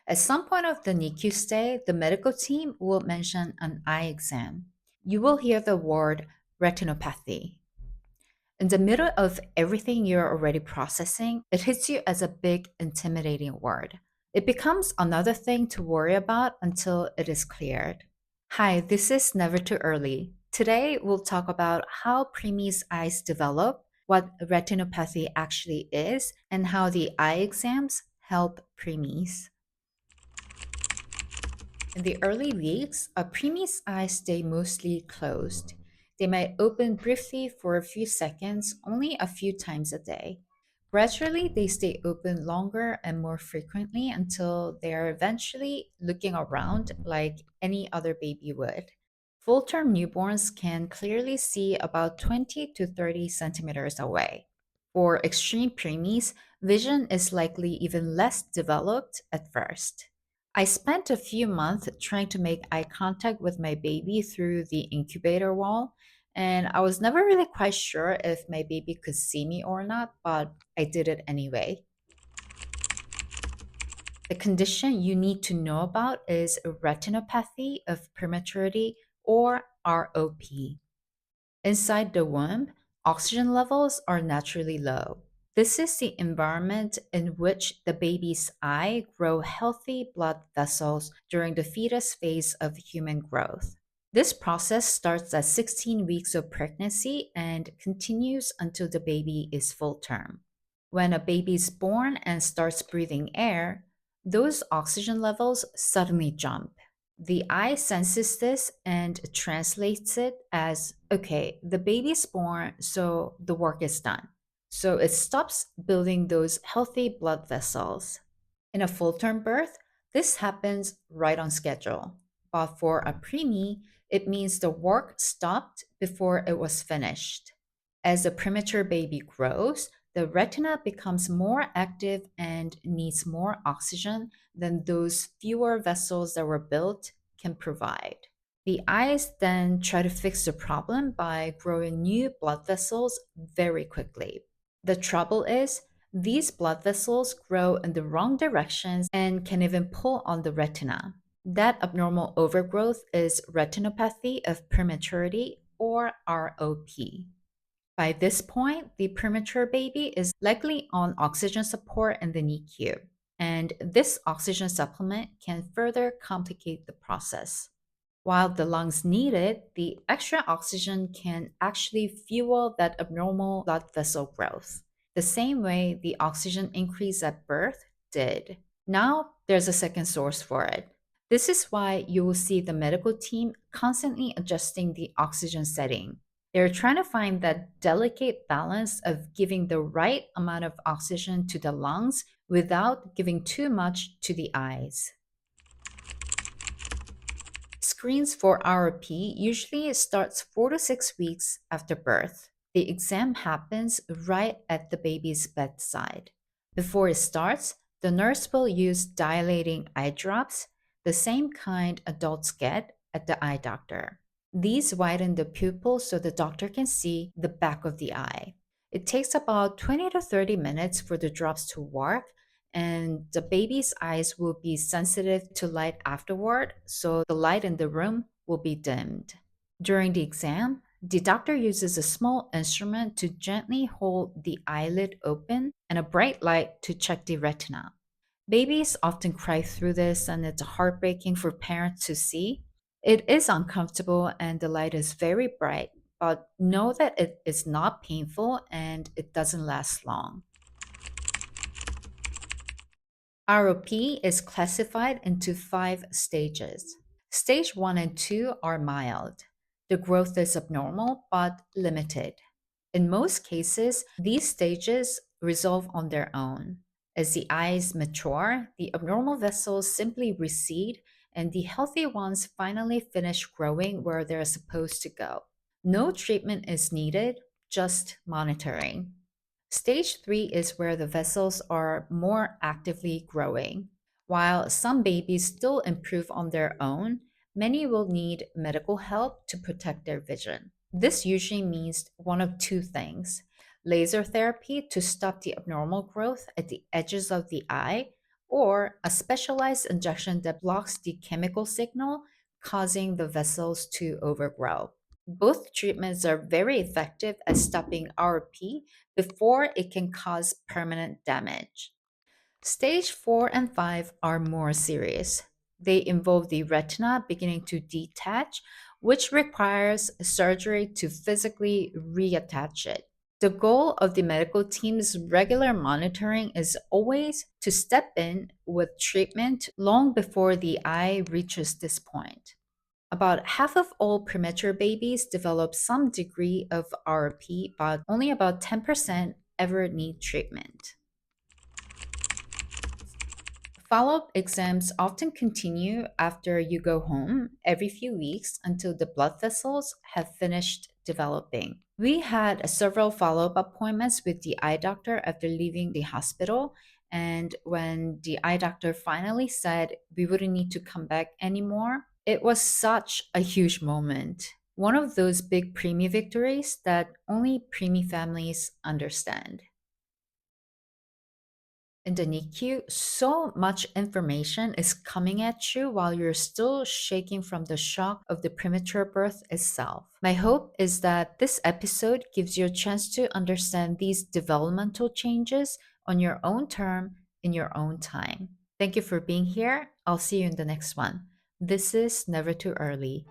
At some point of the NICU stay, the medical team will mention an eye exam. You will hear the word retinopathy. In the middle of everything you're already processing, it hits you as a big, intimidating word. It becomes another thing to worry about until it is cleared. Hi, this is Never Too Early. Today, we'll talk about how preemies' eyes develop, what retinopathy actually is, and how the eye exams help preemies. In the early weeks, a preemie's eyes stay mostly closed. They might open briefly for a few seconds, only a few times a day. Gradually, they stay open longer and more frequently until they are eventually looking around like any other baby would. Full term newborns can clearly see about 20 to 30 centimeters away. For extreme preemies, vision is likely even less developed at first. I spent a few months trying to make eye contact with my baby through the incubator wall, and I was never really quite sure if my baby could see me or not, but I did it anyway. The condition you need to know about is retinopathy of prematurity or ROP. Inside the womb, oxygen levels are naturally low. This is the environment in which the baby's eye grow healthy blood vessels during the fetus phase of human growth. This process starts at 16 weeks of pregnancy and continues until the baby is full term. When a baby is born and starts breathing air, those oxygen levels suddenly jump. The eye senses this and translates it as okay, the baby's born, so the work is done. So it stops building those healthy blood vessels. In a full term birth, this happens right on schedule. But for a preemie, it means the work stopped before it was finished. As a premature baby grows, the retina becomes more active and needs more oxygen than those fewer vessels that were built can provide. The eyes then try to fix the problem by growing new blood vessels very quickly. The trouble is, these blood vessels grow in the wrong directions and can even pull on the retina. That abnormal overgrowth is retinopathy of prematurity or ROP. By this point, the premature baby is likely on oxygen support in the NICU, and this oxygen supplement can further complicate the process. While the lungs need it, the extra oxygen can actually fuel that abnormal blood vessel growth, the same way the oxygen increase at birth did. Now, there's a second source for it. This is why you will see the medical team constantly adjusting the oxygen setting. They're trying to find that delicate balance of giving the right amount of oxygen to the lungs without giving too much to the eyes. Screens for ROP usually starts 4 to 6 weeks after birth. The exam happens right at the baby's bedside. Before it starts, the nurse will use dilating eye drops, the same kind adults get at the eye doctor. These widen the pupil so the doctor can see the back of the eye. It takes about 20 to 30 minutes for the drops to work, and the baby's eyes will be sensitive to light afterward, so the light in the room will be dimmed. During the exam, the doctor uses a small instrument to gently hold the eyelid open and a bright light to check the retina. Babies often cry through this, and it's heartbreaking for parents to see. It is uncomfortable and the light is very bright, but know that it is not painful and it doesn't last long. ROP is classified into five stages. Stage 1 and 2 are mild. The growth is abnormal but limited. In most cases, these stages resolve on their own. As the eyes mature, the abnormal vessels simply recede and the healthy ones finally finish growing where they're supposed to go. No treatment is needed, just monitoring. Stage 3 is where the vessels are more actively growing. While some babies still improve on their own, many will need medical help to protect their vision. This usually means one of two things: laser therapy to stop the abnormal growth at the edges of the eye, or a specialized injection that blocks the chemical signal, causing the vessels to overgrow. Both treatments are very effective at stopping RP before it can cause permanent damage. Stage 4 and 5 are more serious. They involve the retina beginning to detach, which requires surgery to physically reattach it. The goal of the medical team's regular monitoring is always to step in with treatment long before the eye reaches this point. About half of all premature babies develop some degree of RP, but only about 10% ever need treatment. Follow up exams often continue after you go home every few weeks until the blood vessels have finished developing. We had several follow up appointments with the eye doctor after leaving the hospital. And when the eye doctor finally said we wouldn't need to come back anymore, it was such a huge moment. One of those big preemie victories that only preemie families understand. In the NICU, so much information is coming at you while you're still shaking from the shock of the premature birth itself. My hope is that this episode gives you a chance to understand these developmental changes on your own term in your own time. Thank you for being here. I'll see you in the next one. This is Never Too Early.